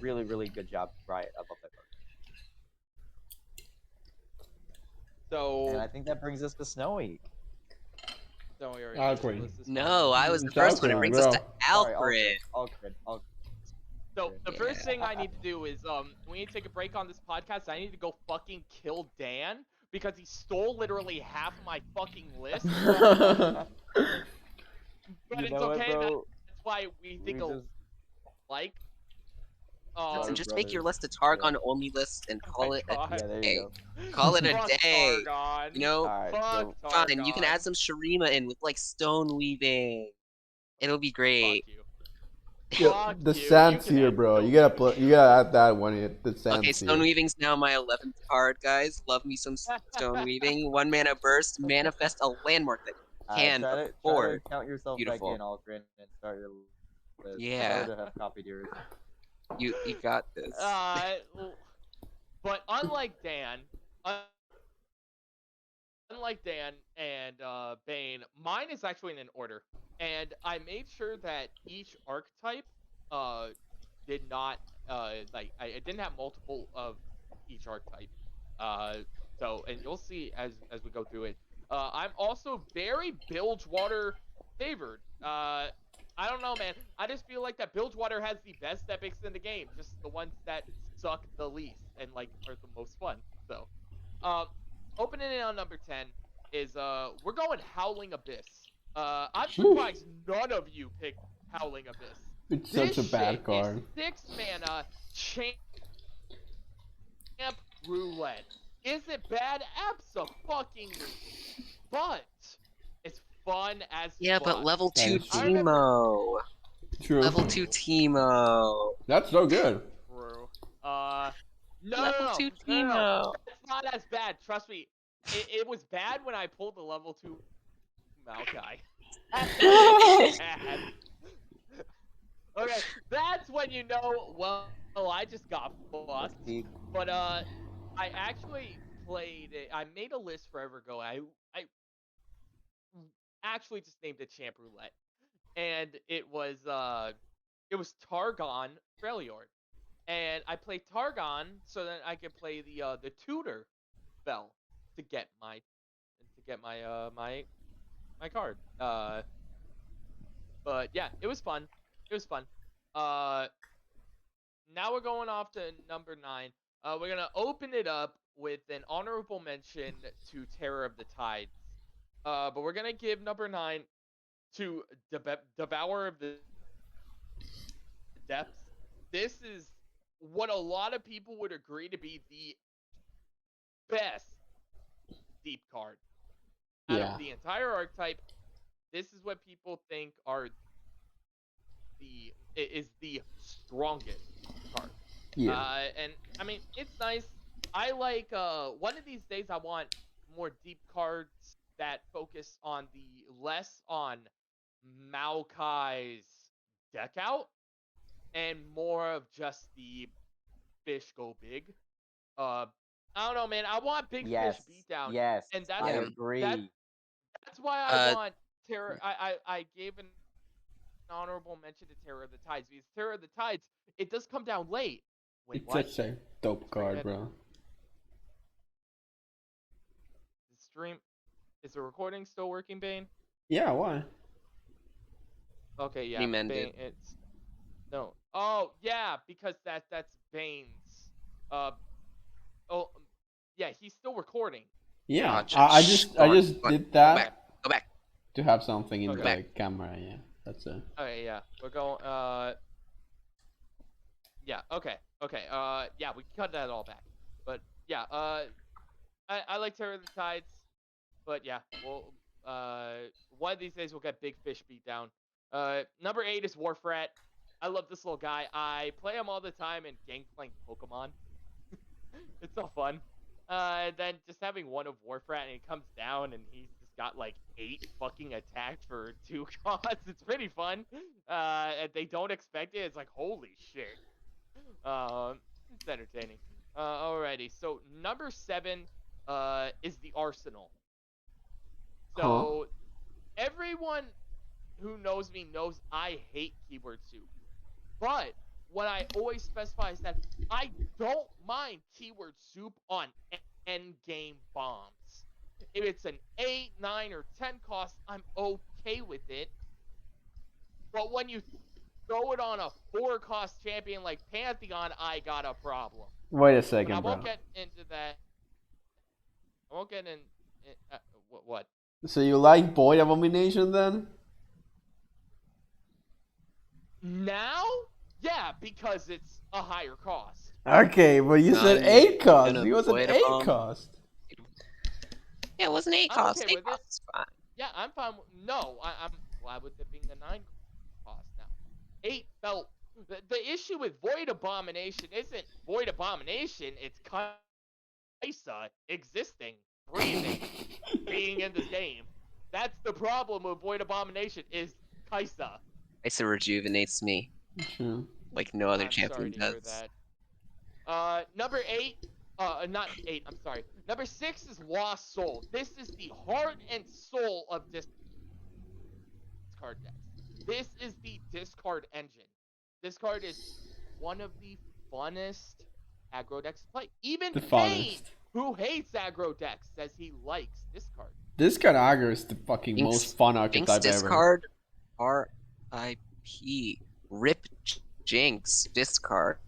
Really, really good job, Riot. I love that card. And I So think that brings us to Snowy. don't worry. Ahlkrin. No, I was the It's first one. It Ahlkrin, brings us to Sorry, Ahlkrin. Ahlkrin. So the first Yeah. thing I need to do is we need to take a break on this podcast. I need to go fucking kill Dan because he stole literally half my fucking list. But You it's know what, okay. bro? That's why we think We just- like. Oh, Listen, Sorry, just make your brothers. list a Targon only list and oh call my it a God. Yeah, there day. you go. Call it a Fuck day. Targon. You know, Alright, Fuck so Targon. fine. You can add some Shurima in with like stone weaving. It'll be Fuck great. you. Yo, Fuck the you. Sand can Seer, add bro. stone You gotta weaving. you gotta add that one in. The Sand Okay, Stone Seer. Weaving's now my 11th card, guys. Love me some Stone Weaving. 1 mana burst, manifest a landmark that Alright, can try to afford. count yourself back Beautiful. in, Ahlkrin, and start your list. Yeah. Sorry to have copied yours. You got this. But unlike Dan, and Bane, mine is actually in an order, and I made sure that each archetype uh did not like I didn't have multiple of each archetype. Uh, so and you'll see as we go through it. I'm also very Bilgewater favored. I don't know, man. I just feel like that Bilgewater has the best epics in the game, just the ones that suck the least and like are the most fun. So, uh, opening it on number 10 is we're going Howling Abyss. I'm surprised none of you picked Howling Abyss. It's This such a bad shit card. is 6 mana champ roulette. Is it bad? Abso-fucking-lutely. But it's fun as Yeah, fuck. but level That 2 is true. I remember. Teemo. True. Level 2 Teemo. That's so good. True. Level 2 No. Teemo. It's not as bad. Trust me. It was bad when I pulled the level 2 Maokai. That's bad. Okay, that's when you know, well, I just got Let's fucked. peek. But, I actually played it. I made a list forever ago. I actually just named it Champ Roulette. And it was Targon Freljord. And I played Targon so that I could play the tutor spell to get my my card. But yeah, it was fun. It was fun. Uh, Now we're going off to number 9. We're gonna open it up with an honorable mention to Terror of the Tides. But we're gonna give number 9 to Devourer of the Depths. This is what a lot of people would agree to be the best deep card out Yeah. of the entire archetype. This is what people think is the strongest card. Yeah. And I mean, it's nice. I like one of these days I want more deep cards that focus on the less on Maokai's deck out and more of just the fish go big. I don't know, man. I want big Yes. fish beatdown, Yes. and that's I Yeah. agree. that's why I Uh, want Terror. I gave an honorable mention to Terror of the Tides because Terror of the Tides it does come down late. Wait, It's what? such a dope card, bro. The stream is the recording still working, Bane? Yeah, why? Okay, yeah, Remended. Bane. It's no. Oh yeah, because that's Bane's. Oh yeah, he's still recording. Yeah, Gotcha. I Shh, just go on, did go on. Go that back. Go back. to have something in Okay. the camera. Yeah, that's it. Okay, yeah, we're going. Yeah. Okay. Okay. Yeah, we cut that all back. But yeah. I like Terror of the Tides. But yeah, we'll one of these days we'll get Big Fish beat down. Number 8 is Warfrat. I love this little guy. I play him all the time in Gangplank Pokemon. It's so fun. And then just having one of Warfrat and he comes down and he's just got like 8 fucking attacks for 2 costs. It's pretty fun. And they don't expect it. It's like holy shit. It's entertaining. Alrighty. So number 7 is the Arsenal. So everyone who knows me knows I hate keyword soup. But what I always specify is that I don't mind keyword soup on end game bombs. If it's an 8, 9, or 10 cost, I'm okay with it. But when you throw it on a 4 cost champion like Pantheon, I got a problem. Wait a But second, I bro. won't get into that. I won't get in. What? So you like Boy Abomination then? Now? Yeah, because it's a higher cost. Okay, but you No, said you're 8 cost. gonna It was an avoid a 8 bomb. cost. Yeah, it wasn't 8 I'm cost. okay 8 with it. cost is fine. Yeah, I'm fine. No, I'm glad with it being a 9 cost now. 8 felt. The issue with Void Abomination isn't Void Abomination, it's Kaisa existing, breathing, being in this game. That's the problem with Void Abomination is Kaisa. Kaisa rejuvenates me True. like no other I'm sorry champion to hear does. that. Number 8, not 8, I'm sorry. Number 6 is Lost Soul. This is the heart and soul of discard decks. This is the discard engine. This card is one of the funnest aggro decks to play. Even The Bane, funnest. who hates aggro decks, says he likes discard. This kind of aggro is the fucking Jinx- most fun Jinx archetype ever. discard, R.I.P. Rip Jinx discard.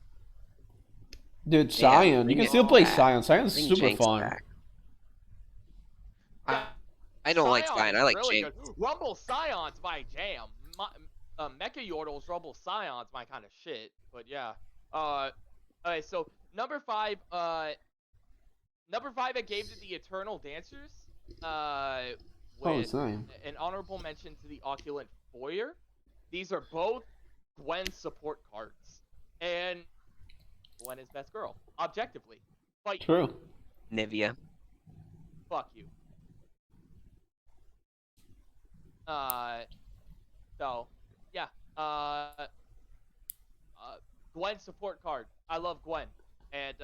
Dude, Yeah, Scion. You bring can it still play back. Scion. Scion's Bring super Jinx fun. back. Yeah, I don't like Scion Scion. is I like really Jinx. good. Rumble Scion's my jam. Mecha Yordle's Rumble Scion's my kind of shit. But yeah. Okay, so number 5. Number 5, I gave to the Eternal Dancers. With Scion. an honorable mention to the Opulent Foyer. These are both Gwen's support cards, and Gwen is best girl, objectively. Fight. True. Nivea. Fuck you. So, yeah. Gwen support card. I love Gwen. And,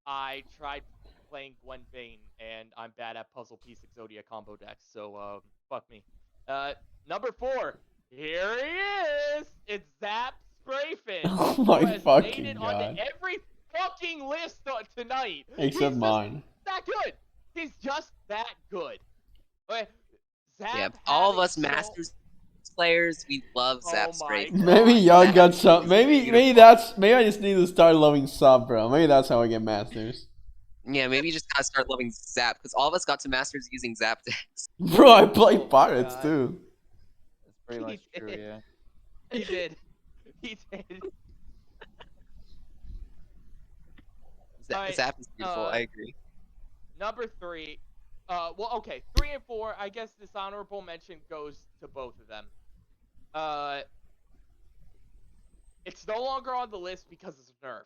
I tried playing Gwen Bane, and I'm bad at puzzle piece Exodia combo decks, so, fuck me. Number 4. Here he is! It's Zap Sprayfin. Oh who my has fucking made it god. onto every fucking list tonight. Except He's mine. just that good. He's just that good. Okay. Zap Yeah, all of having us Masters players, we love Oh Zap my Spray. God. Maybe y'all Zap got some. is Maybe beautiful. maybe I just need to start loving sub, bro. Maybe that's how I get masters. Yeah, maybe you just gotta start loving Zap, because all of us got to Masters using Zap decks. Bro, I play Oh my pirates God. too. That's pretty much He true, did. yeah. He did. He did. Alright, Zap is beautiful, I agree. Number 3. Well, okay. 3 and 4. I guess this honorable mention goes to both of them. It's no longer on the list because it's nerfed.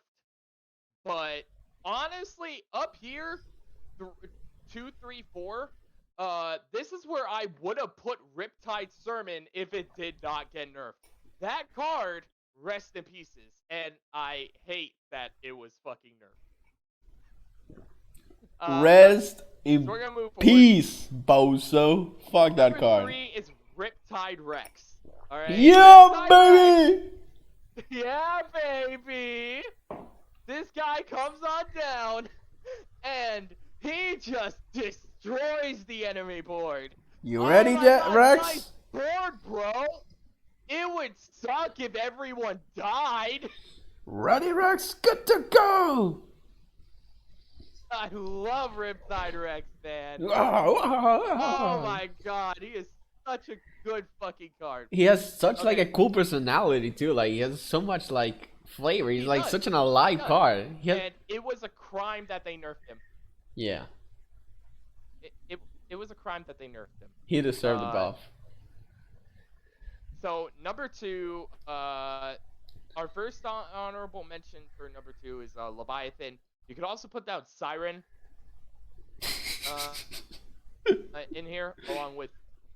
But honestly, up here, 2, 3, 4. This is where I would have put Riptide Sermon if it did not get nerfed. That card, rest in pieces, and I hate that it was fucking nerfed. Rest in So we're gonna move forward. peace, bozo. Fuck that Number card. 3 is Riptide Rex. All right. Yeah, Riptide baby. Rex. Yeah, baby. This guy comes on down, and he just destroys the enemy board. You ready, my God, Rex? Nice board, bro. It would suck if everyone died. Ready, Rex? Good to go. I love Riptide Rex, man. Oh Oh my God, he is such a good fucking card. He has such like Okay. a cool personality too. Like he has so much like flavor. He's He like does. such an alive does. card. He has, And it was a crime that they nerfed him. yeah, It was a crime that they nerfed him. he deserved the buff. So number 2, our first honorable mention for number 2 is Leviathan. You could also put down Siren in here, along with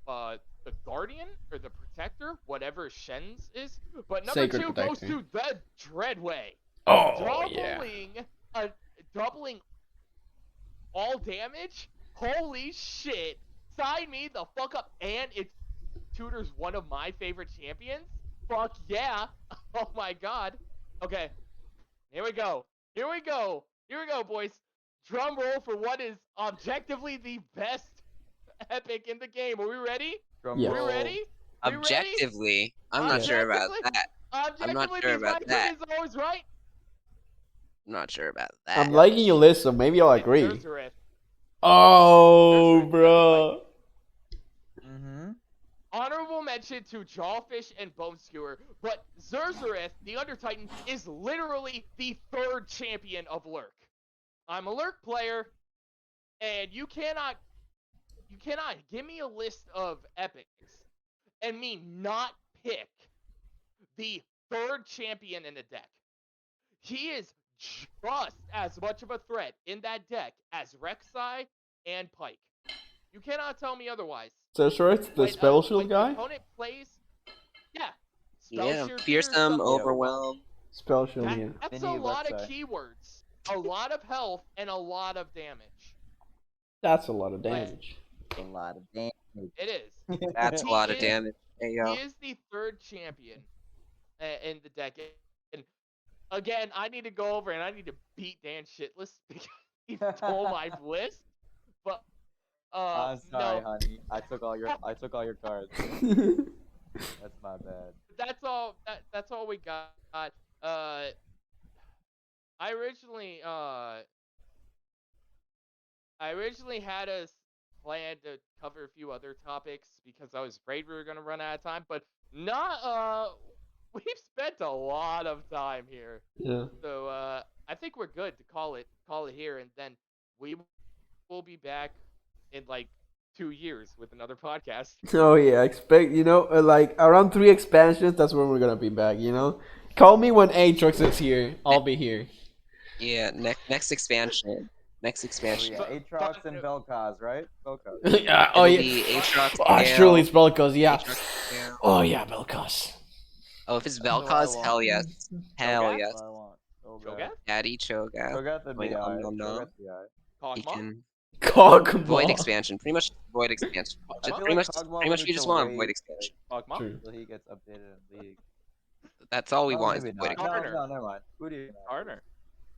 the Guardian or the Protector, whatever Shen's is. But number Sacred 2 goes Protector. to the Dreadway. Oh yeah. Doubling all damage. Holy shit! Sign me the fuck up, and it tutors one of my favorite champions. Fuck yeah! Oh my god. Okay, here we go. Here we go. Here we go, boys. Drum roll for what is objectively the best epic in the game. Are we ready? Drum Yes. Are we roll. ready? Are we ready? Objectively, I'm not sure about Objectively? that. Objectively, not sure because my about that. opinion's always right. I'm not sure about that. I'm liking your list, so maybe I'll agree. There's a riff. Oh, There's a- bro. Mm-hmm. honorable mention to Jawfish and Bone Skewer, but Zerzureth, the Under Titan, is literally the 3rd champion of Lurk. I'm a Lurk player, and you cannot give me a list of epics and me not pick the 3rd champion in the deck. He is just as much of a threat in that deck as Rek'Sai and Pike. You cannot tell me otherwise. So sure, it's the spell shield guy. Opponent plays, yeah. Yeah, Sheer fearsome, stuff. overwhelm. Spell shield, yeah. That's Mini a lot of Rek'Sai. keywords, a lot of health, and a lot of damage. That's a lot of damage. A lot of damage. It is. That's a He lot of is- damage. Hey, yo. He is the 3rd champion in the deck. And again, I need to go over and I need to beat Dan shitless because he stole my list. But I'm sorry, no, honey. I took all your cards. That's my bad. that's all. That's all we got. I originally had us planned to cover a few other topics because I was afraid we were gonna run out of time, but not. We've spent a lot of time here, Yeah. so I think we're good to call it here, and then we will be back in like 2 years with another podcast. Oh yeah, expect like around 3 expansions. That's when we're gonna be back. Call me when Aatrox is here. I'll be here. Yeah, next expansion. Next Oh expansion. yeah, Aatrox and Vel'Koz, right? Vel'Koz. Yeah, oh It'll yeah. be Aatrox, Oh, surely it's Gale, Belkos, yeah. Aatrox, Gale. Oh yeah, Belkos. Oh, if it's No, I Vel'Koz, won't. hell yes. Hell Cho'Gath? yes. What I want. So Cho'Gath? bad. Daddy Cho'Gath. Cho'Gath would Wait, be alright. no. Cho'Gath would be alright. He Kog'Maw? can Kog'Maw. void expansion. Pretty much void expansion. I Just feel pretty like much, Kog'Maw pretty would much we need just to want a wait, void expansion. Kog'Maw? True. Until he gets updated in League. That's all we Oh, want is maybe void not. expansion. No, never mind. Who do you know? Garner.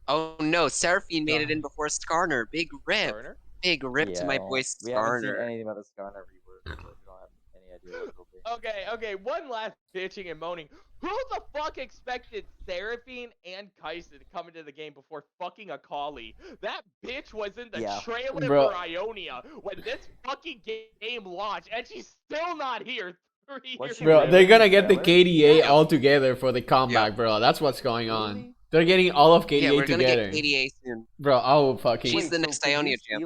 Oh no, Seraphine made it in before Skarner. Big rip. Garner. Big rip to my well, boy we haven't seen Skarner. anything about the Skarner rework, so we don't have any idea what it'll be. Okay, one last bitching and moaning. Who the fuck expected Seraphine and Kaisa to come into the game before fucking Akali? That bitch was in the Yeah. trailer Bro. for Ionia when this fucking game launched, and she's still not here 3 Was years she Bro, really? they're gonna get the Trailer? KDA Yeah. all together for the comeback, Yeah. bro. That's what's going on. Really? They're getting all of KDA Yeah, we're gonna together. get KDA soon. Bro, I will fucking. She's the next Ionia champ.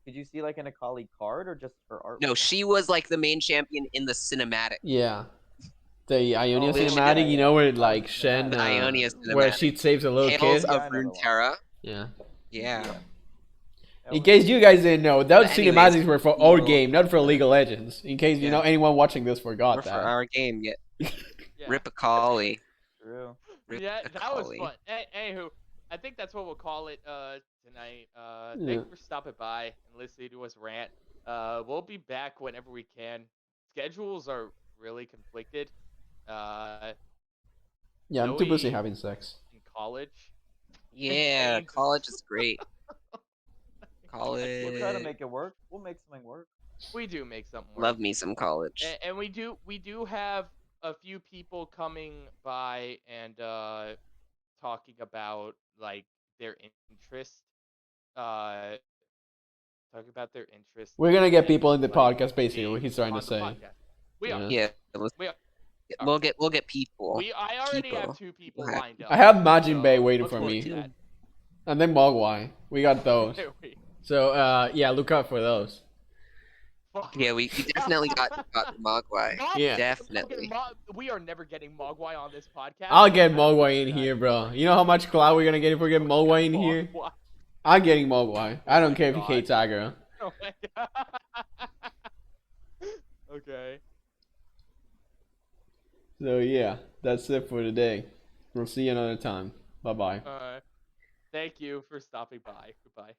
Could you see like an Akali card or just her art? No, she was like the main champion in the cinematic. Yeah. The Ionia Oh, cinematic, yeah. where Oh, like the Shen, cinematic. The Ionia where cinematic. she saves a little Tales kid. Yeah, of I know the one. Runeterra. Yeah. Yeah. That In was- case you guys didn't know, those But anyways, cinematics were for our we'll- game, not for League of Legends. In case Yeah. anyone watching this forgot We're for that. our game. Yeah. Yeah. Rip Akali. True. Rip Yeah, that was Akali. fun. Anywho, I think that's what we'll call it tonight. Yeah. Thanks for stopping by and listening to us rant. We'll be back whenever we can. Schedules are really conflicted. Yeah, I'm too busy Snowy- having sex. In college. Yeah, Thanks. college is great. We'll try to College. make it work. We'll make something work. We do make something work. Love me some college. And we do have a few people coming by and talking about like their interest. Talking about their interest. We're gonna get in, people in the like, podcast, basically, what being he's trying to on the say. podcast. We are. Yeah. Yeah, let's, We are. we'll get people. I already people. have 2 people Okay. lined up. I have Majin so Bay waiting look for forward me. to that. And then Mogwai. We got those. So, yeah, look out for those. Fuck. Yeah, we definitely got Mogwai. Yeah. Definitely. We are never getting Mogwai on this podcast. I'll get I don't Mogwai in think here, that- bro. You know how much clout we're gonna get if we get Mogwai in here? Mogwai. I'm getting Mogwai. I don't care if he God. hates aggro. Oh my God. Okay. So, yeah, that's it for today. We'll see you another time. Bye-bye. Thank you for stopping by. Goodbye.